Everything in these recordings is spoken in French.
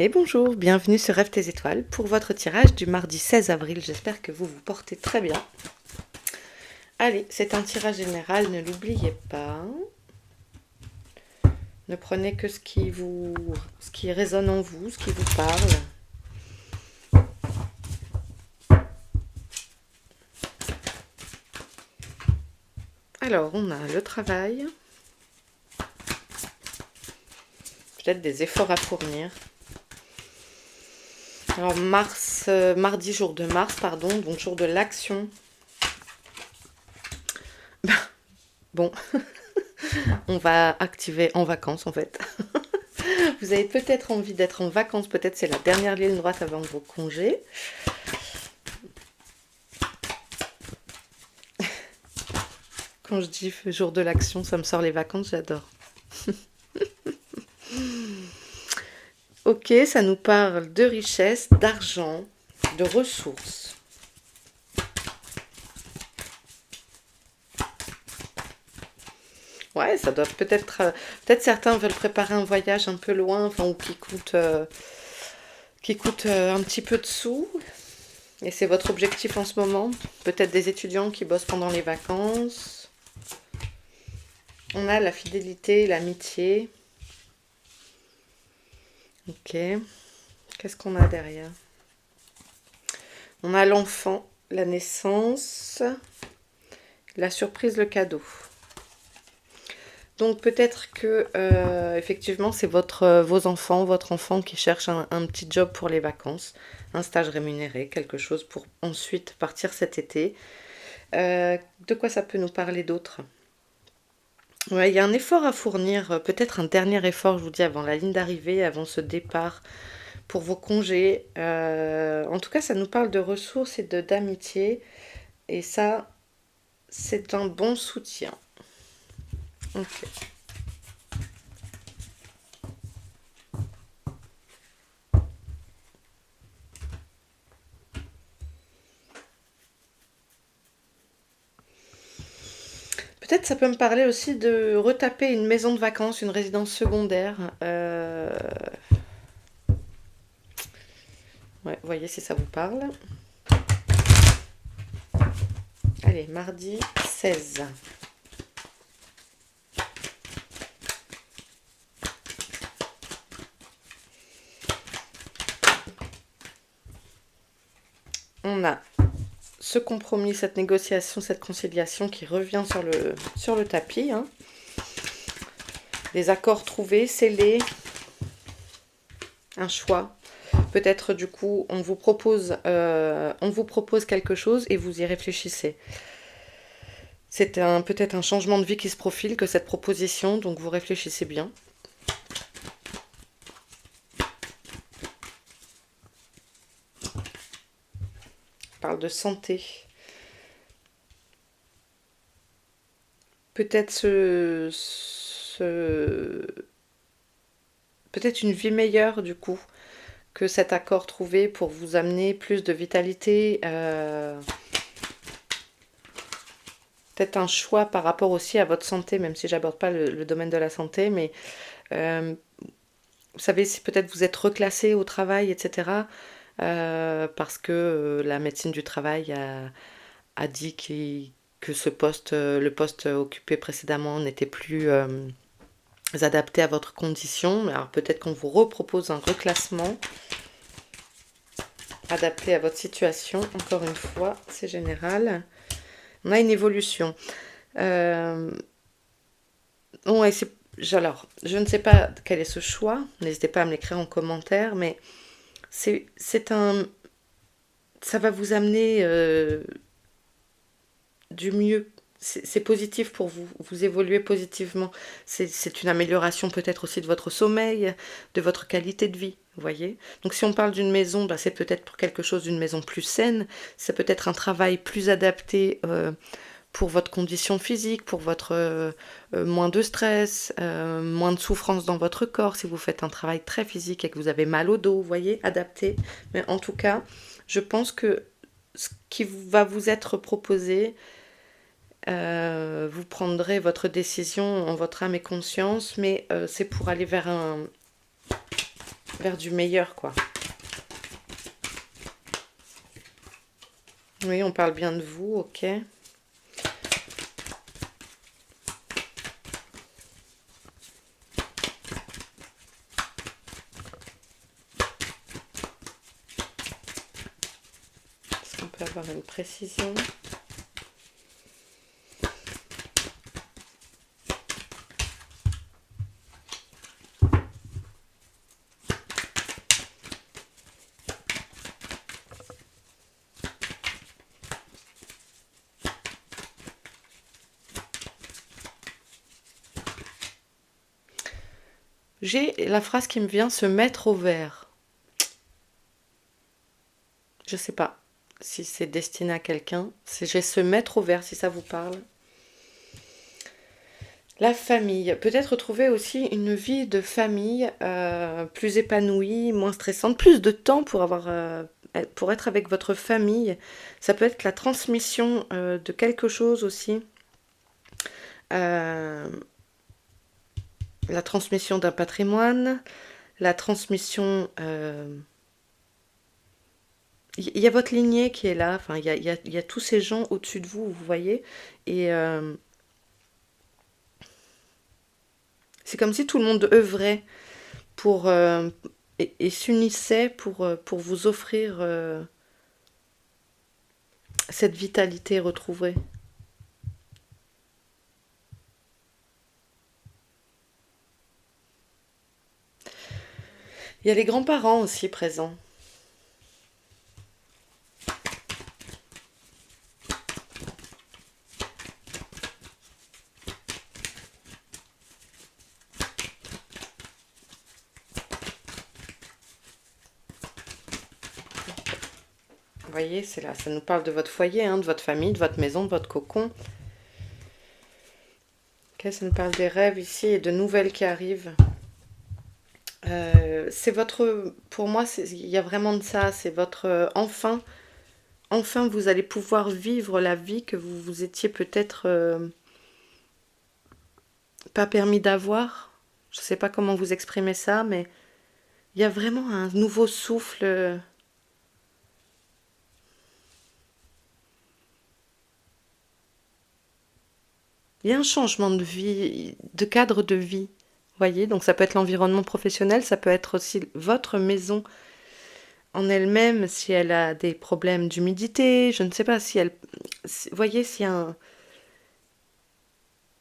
Et bonjour, bienvenue sur Rêve tes étoiles pour votre tirage du mardi 16 avril. J'espère que vous vous portez très bien. Allez, c'est un tirage général, ne l'oubliez pas. Ne prenez que ce qui résonne en vous, ce qui vous parle. Alors, on a le travail. Peut-être des efforts à fournir. Alors, mardi, jour de Mars, pardon, donc jour de l'action. Bon, on va activer en vacances en fait. Vous avez peut-être envie d'être en vacances, peut-être c'est la dernière ligne droite avant vos congés. Quand je dis jour de l'action, ça me sort les vacances, j'adore. Ok, ça nous parle de richesse, d'argent, de ressources. Ouais, ça doit peut-être... peut-être certains veulent préparer un voyage un peu loin, enfin, ou qui coûte un petit peu de sous. Et c'est votre objectif en ce moment. Peut-être des étudiants qui bossent pendant les vacances. On a la fidélité, l'amitié. Ok. Qu'est-ce qu'on a derrière? On a l'enfant, la naissance, la surprise, le cadeau. Donc peut-être que effectivement c'est vos enfants, votre enfant qui cherche un petit job pour les vacances, un stage rémunéré, quelque chose pour ensuite partir cet été. De quoi ça peut nous parler d'autre? Ouais, il y a un effort à fournir, peut-être un dernier effort, je vous dis, avant la ligne d'arrivée, avant ce départ pour vos congés. En tout cas, ça nous parle de ressources et d'amitié. Et ça, c'est un bon soutien. Ok. Peut-être ça peut me parler aussi de retaper une maison de vacances, une résidence secondaire. Ouais, voyez si ça vous parle. Allez, mardi 16. On a ce compromis, cette négociation, cette conciliation qui revient sur le tapis. Hein. Des accords trouvés, scellés, un choix. Peut-être du coup, on vous propose quelque chose et vous y réfléchissez. C'est peut-être un changement de vie qui se profile que cette proposition, donc vous réfléchissez bien. On parle de santé. Peut-être peut-être une vie meilleure du coup que cet accord trouvé pour vous amener plus de vitalité. Peut-être un choix par rapport aussi à votre santé, même si j'aborde pas le domaine de la santé, mais vous savez, si peut-être vous êtes reclassé au travail, etc., parce que la médecine du travail a dit que ce poste, le poste occupé précédemment n'était plus adapté à votre condition. Alors peut-être qu'on vous repropose un reclassement adapté à votre situation. Encore une fois, c'est général. On a une évolution. Ouais, alors, je ne sais pas quel est ce choix. N'hésitez pas à me l'écrire en commentaire, mais c'est ça va vous amener du mieux. C'est positif pour vous. Vous évoluez positivement. C'est une amélioration peut-être aussi de votre sommeil, de votre qualité de vie. Vous voyez. Donc si on parle d'une maison, bah, c'est peut-être pour quelque chose d'une maison plus saine. C'est peut-être un travail plus adapté pour votre condition physique, pour votre moins de stress, moins de souffrance dans votre corps. Si vous faites un travail très physique et que vous avez mal au dos, vous voyez, adapté. Mais en tout cas, je pense que ce qui va vous être proposé, vous prendrez votre décision en votre âme et conscience, mais c'est pour aller vers vers du meilleur, quoi. Oui, on parle bien de vous, ok. Est-ce qu'on peut avoir une précision? J'ai la phrase qui me vient, se mettre au vert. Je sais pas si c'est destiné à quelqu'un. J'ai se mettre au vert, si ça vous parle. La famille. Peut-être trouver aussi une vie de famille plus épanouie, moins stressante, plus de temps pour avoir, pour être avec votre famille. Ça peut être la transmission de quelque chose aussi. Euh, la transmission d'un patrimoine, la transmission... Il y a votre lignée qui est là, enfin, il y a tous ces gens au-dessus de vous, vous voyez, et c'est comme si tout le monde œuvrait pour, et s'unissait pour vous offrir cette vitalité retrouvée. Il y a les grands-parents aussi présents. Vous voyez, c'est là, ça nous parle de votre foyer, hein, de votre famille, de votre maison, de votre cocon. Okay, ça nous parle des rêves ici et de nouvelles qui arrivent. C'est votre, pour moi, il y a vraiment de ça, c'est votre enfin vous allez pouvoir vivre la vie que vous vous étiez peut-être pas permis d'avoir. Je sais pas comment vous exprimer ça, mais il y a vraiment un nouveau souffle. Il y a un changement de vie, de cadre de vie. Vous voyez, donc ça peut être l'environnement professionnel, ça peut être aussi votre maison en elle-même, si elle a des problèmes d'humidité, je ne sais pas si elle... Vous voyez, s'il y a un...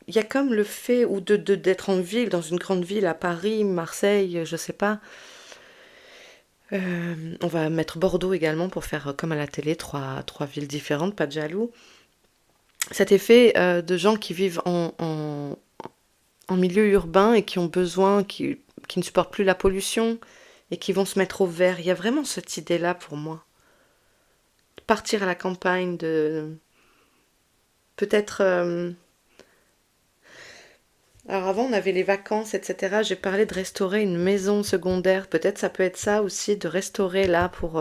Il y a comme le fait ou d'être en ville, dans une grande ville, à Paris, Marseille, je sais pas. On va mettre Bordeaux également pour faire comme à la télé, trois villes différentes, pas de jaloux. Cet effet de gens qui vivent en milieu urbain et qui ont besoin, qui ne supportent plus la pollution et qui vont se mettre au vert. Il y a vraiment cette idée-là pour moi. Partir à la campagne, de peut-être... Alors avant, on avait les vacances, etc. J'ai parlé de restaurer une maison secondaire. Peut-être ça peut être ça aussi, de restaurer là pour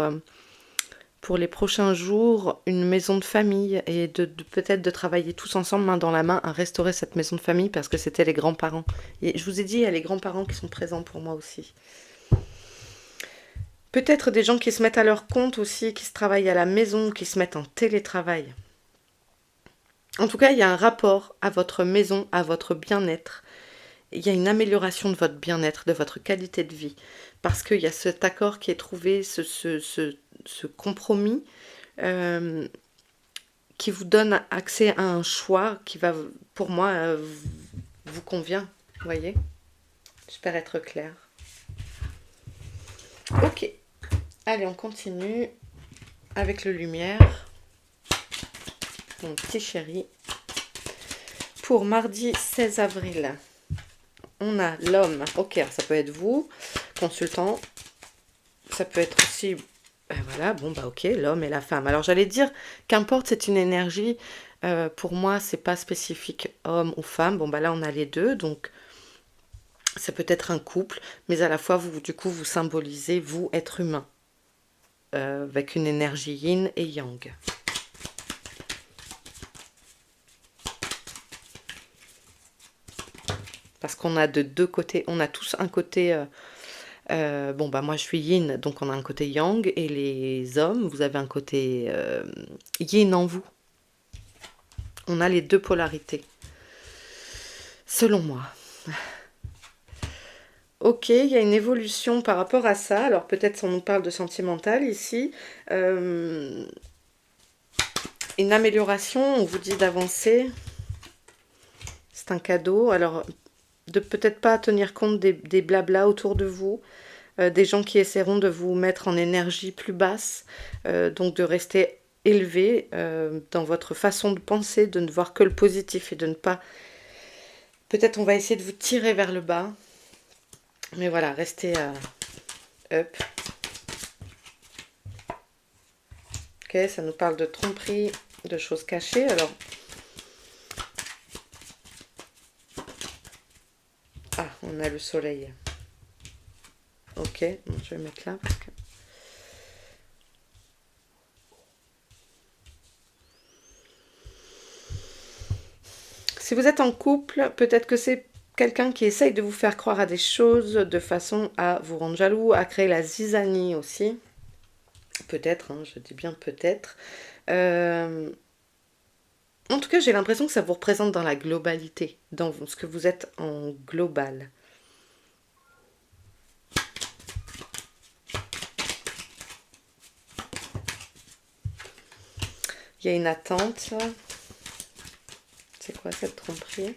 les prochains jours une maison de famille et de peut-être de travailler tous ensemble main dans la main à restaurer cette maison de famille parce que c'était les grands-parents. Et je vous ai dit, il y a les grands-parents qui sont présents pour moi aussi. Peut-être des gens qui se mettent à leur compte aussi, qui se travaillent à la maison, qui se mettent en télétravail. En tout cas, il y a un rapport à votre maison, à votre bien-être. Il y a une amélioration de votre bien-être, de votre qualité de vie. Parce qu'il y a cet accord qui est trouvé, ce compromis qui vous donne accès à un choix qui va, pour moi, vous convient. Vous voyez? J'espère être claire. Ok. Allez, on continue avec le lumière. Mon petit chéri. Pour mardi 16 avril, on a l'homme. Ok, ça peut être vous, consultant. Ça peut être aussi... voilà, bon, bah ok, l'homme et la femme. Alors j'allais dire, qu'importe, c'est une énergie. Pour moi, c'est pas spécifique homme ou femme. Bon, bah là, on a les deux, donc ça peut être un couple, mais à la fois, vous, du coup, vous symbolisez, vous, être humain, avec une énergie yin et yang. Parce qu'on a de deux côtés, on a tous un côté Bon, bah moi je suis yin, donc on a un côté yang, et les hommes, vous avez un côté yin en vous. On a les deux polarités, selon moi. Ok, il y a une évolution par rapport à ça. Alors peut-être on nous parle de sentimental ici. Une amélioration, on vous dit d'avancer. C'est un cadeau. Alors, de peut-être pas tenir compte des blablas autour de vous. Des gens qui essaieront de vous mettre en énergie plus basse. Donc de rester élevé dans votre façon de penser, de ne voir que le positif et de ne pas... Peut-être on va essayer de vous tirer vers le bas. Mais voilà, restez up. Ok, ça nous parle de tromperie, de choses cachées. Alors, ah, on a le soleil. Ok, bon, je vais mettre là parce que... Si vous êtes en couple, peut-être que c'est quelqu'un qui essaye de vous faire croire à des choses de façon à vous rendre jaloux, à créer la zizanie aussi. Peut-être, hein, je dis bien peut-être. En tout cas, j'ai l'impression que ça vous représente dans la globalité, dans ce que vous êtes en global. Il y a une attente. C'est quoi cette tromperie?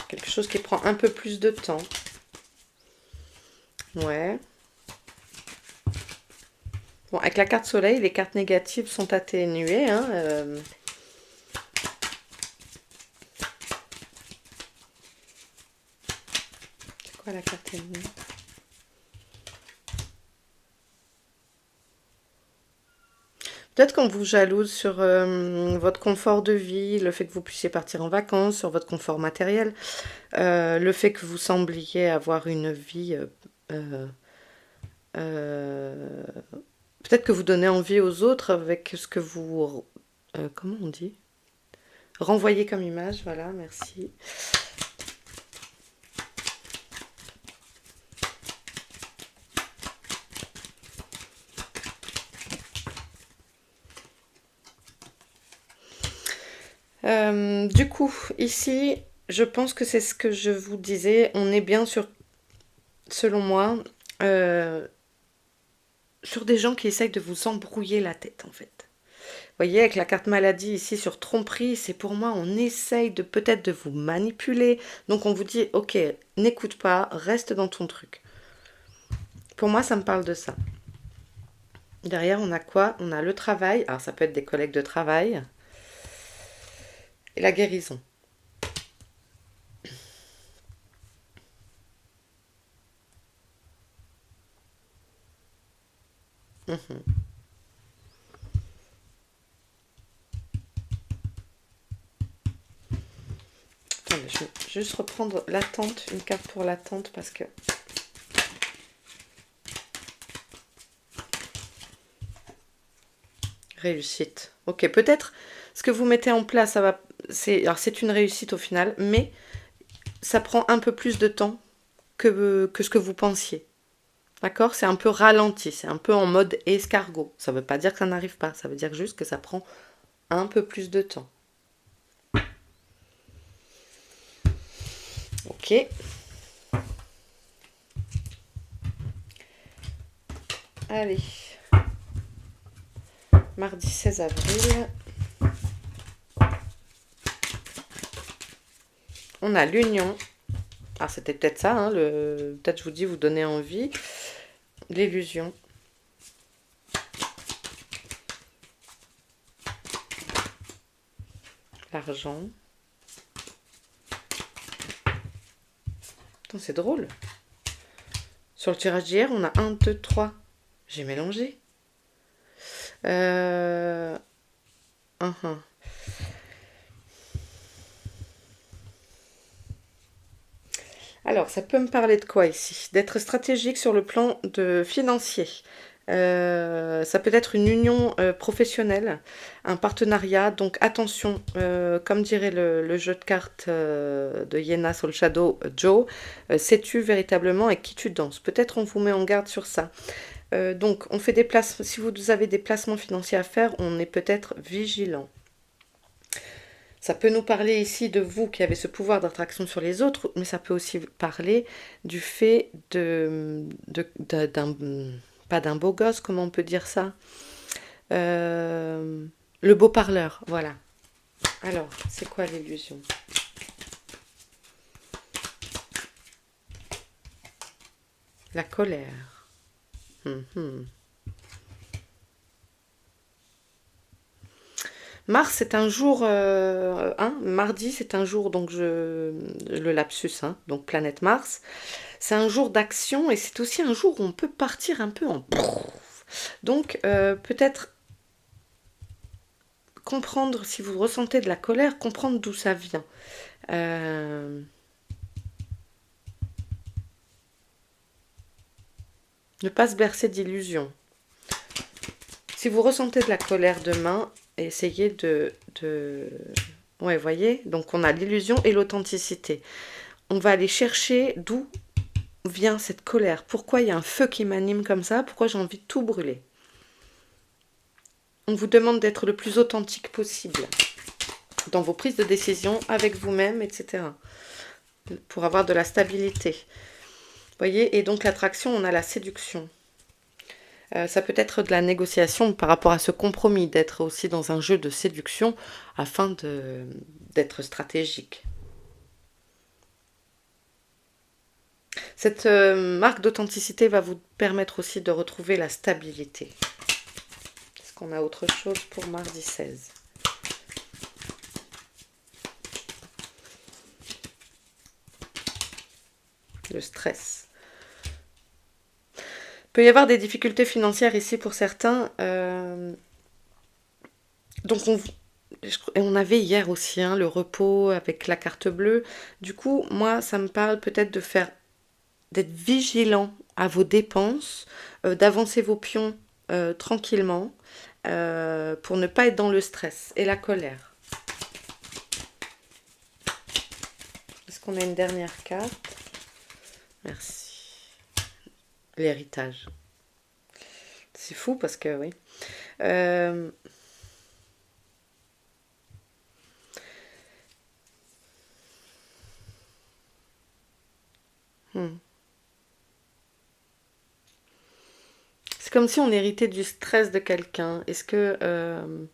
Quelque chose qui prend un peu plus de temps. Ouais. Bon, avec la carte soleil, les cartes négatives sont atténuées. Hein, C'est quoi la carte ennemie? Peut-être qu'on vous jalouse sur votre confort de vie, le fait que vous puissiez partir en vacances, sur votre confort matériel, le fait que vous sembliez avoir une vie... euh, peut-être que vous donnez envie aux autres avec ce que vous... comment on dit? Renvoyez comme image, voilà, merci. Du coup, ici, je pense que c'est ce que je vous disais, on est bien sur, selon moi, sur des gens qui essayent de vous embrouiller la tête, en fait. Vous voyez, avec la carte maladie ici sur tromperie, c'est pour moi, on essaye de peut-être de vous manipuler. Donc on vous dit, ok, n'écoute pas, reste dans ton truc. Pour moi, ça me parle de ça. Derrière, on a quoi? On a le travail. Alors ça peut être des collègues de travail. Et la guérison. Mhm. Attendez, je vais juste reprendre l'attente, une carte pour l'attente parce que... Réussite. Ok, peut-être ce que vous mettez en place, ça va... Alors c'est une réussite au final, mais ça prend un peu plus de temps que ce que vous pensiez. D'accord? C'est un peu ralenti, c'est un peu en mode escargot. Ça ne veut pas dire que ça n'arrive pas, ça veut dire juste que ça prend un peu plus de temps. Ok. Allez. Mardi 16 avril. On a l'union. Ah, c'était peut-être ça, hein, peut-être je vous dis, vous donnez envie. L'illusion. L'argent. C'est drôle. Sur le tirage d'hier, on a 1, 2, 3. J'ai mélangé. Uh -huh. Alors, ça peut me parler de quoi ici? D'être stratégique sur le plan financier. Ça peut être une union professionnelle, un partenariat. Donc attention, comme dirait le jeu de cartes de Yena Soul Shadow, Joe, sais-tu véritablement avec qui tu danses? Peut-être on vous met en garde sur ça. Donc on fait des placements, si vous avez des placements financiers à faire, on est peut-être vigilant. Ça peut nous parler ici de vous qui avez ce pouvoir d'attraction sur les autres, mais ça peut aussi parler du fait d'un, pas d'un beau gosse, comment on peut dire ça? Euh, le beau parleur, voilà. Alors, c'est quoi l'illusion? La colère. Mhm. Mars, c'est un jour, mardi, c'est un jour, donc le lapsus, hein, donc planète Mars, c'est un jour d'action et c'est aussi un jour où on peut partir un peu en... Donc, peut-être comprendre, si vous ressentez de la colère, comprendre d'où ça vient. Ne pas se bercer d'illusions. Si vous ressentez de la colère demain, essayez Ouais, voyez, donc on a l'illusion et l'authenticité. On va aller chercher d'où vient cette colère. Pourquoi il y a un feu qui m'anime comme ça? Pourquoi j'ai envie de tout brûler? On vous demande d'être le plus authentique possible dans vos prises de décision avec vous-même, etc. Pour avoir de la stabilité. Voyez, et donc l'attraction, on a la séduction. Ça peut être de la négociation par rapport à ce compromis, d'être aussi dans un jeu de séduction afin d'être stratégique. Cette marque d'authenticité va vous permettre aussi de retrouver la stabilité. Est-ce qu'on a autre chose pour mardi 16? Le stress. Il peut y avoir des difficultés financières ici pour certains. Donc on avait hier aussi le repos avec la carte bleue. Du coup, moi, ça me parle peut-être de faire d'être vigilant à vos dépenses, d'avancer vos pions tranquillement pour ne pas être dans le stress et la colère. Est-ce qu'on a une dernière carte? Merci. L'héritage. C'est fou parce que oui. C'est comme si on héritait du stress de quelqu'un. Est-ce que...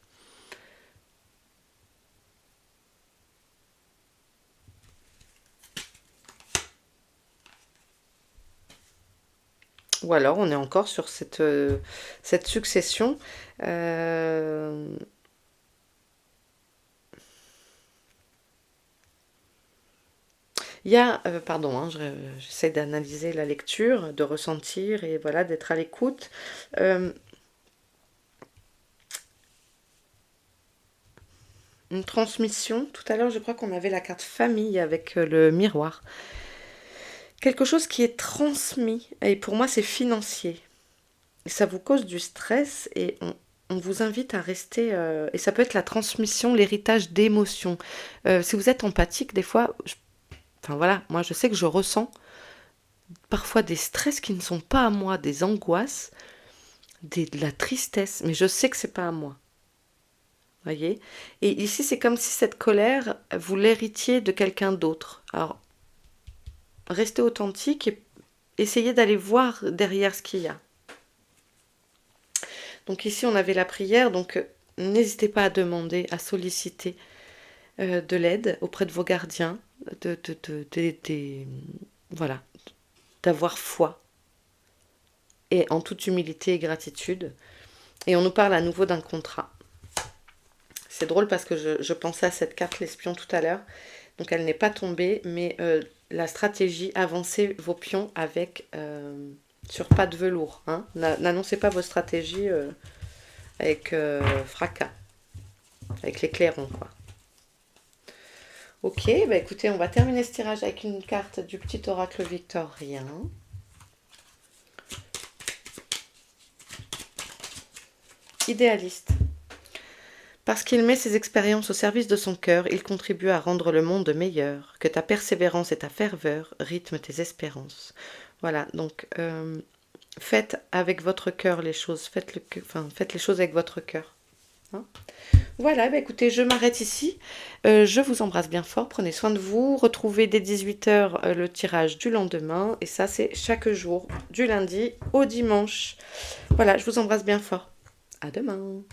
Ou alors on est encore sur cette succession. Il y a, pardon, j'essaie d'analyser la lecture, de ressentir et voilà, d'être à l'écoute. Une transmission. Tout à l'heure, je crois qu'on avait la carte famille avec le miroir. Quelque chose qui est transmis, et pour moi c'est financier. Ça vous cause du stress et on vous invite à rester, et ça peut être la transmission, l'héritage d'émotions. Si vous êtes empathique, des fois, enfin voilà, moi je sais que je ressens parfois des stress qui ne sont pas à moi, des angoisses, de la tristesse, mais je sais que c'est pas à moi. Voyez? Et ici, c'est comme si cette colère, vous l'héritiez de quelqu'un d'autre. Alors, restez authentique et essayez d'aller voir derrière ce qu'il y a. Donc ici, on avait la prière, donc n'hésitez pas à demander, à solliciter de l'aide auprès de vos gardiens, voilà, d'avoir foi et en toute humilité et gratitude. Et on nous parle à nouveau d'un contrat. C'est drôle parce que je pensais à cette carte l'espion tout à l'heure. Donc elle n'est pas tombée, mais la stratégie, avancez vos pions avec sur pas de velours. Hein. N'annoncez pas vos stratégies avec fracas, avec les clairons, quoi. Ok, bah écoutez, on va terminer ce tirage avec une carte du petit oracle victorien. idéaliste. Parce qu'il met ses expériences au service de son cœur, il contribue à rendre le monde meilleur. Que ta persévérance et ta ferveur rythment tes espérances. Voilà, donc faites avec votre cœur les choses. Faites les choses avec votre cœur. Hein. Voilà, bah écoutez, je m'arrête ici. Je vous embrasse bien fort. Prenez soin de vous. Retrouvez dès 18h le tirage du lendemain. Et ça, c'est chaque jour, du lundi au dimanche. Voilà, je vous embrasse bien fort. À demain.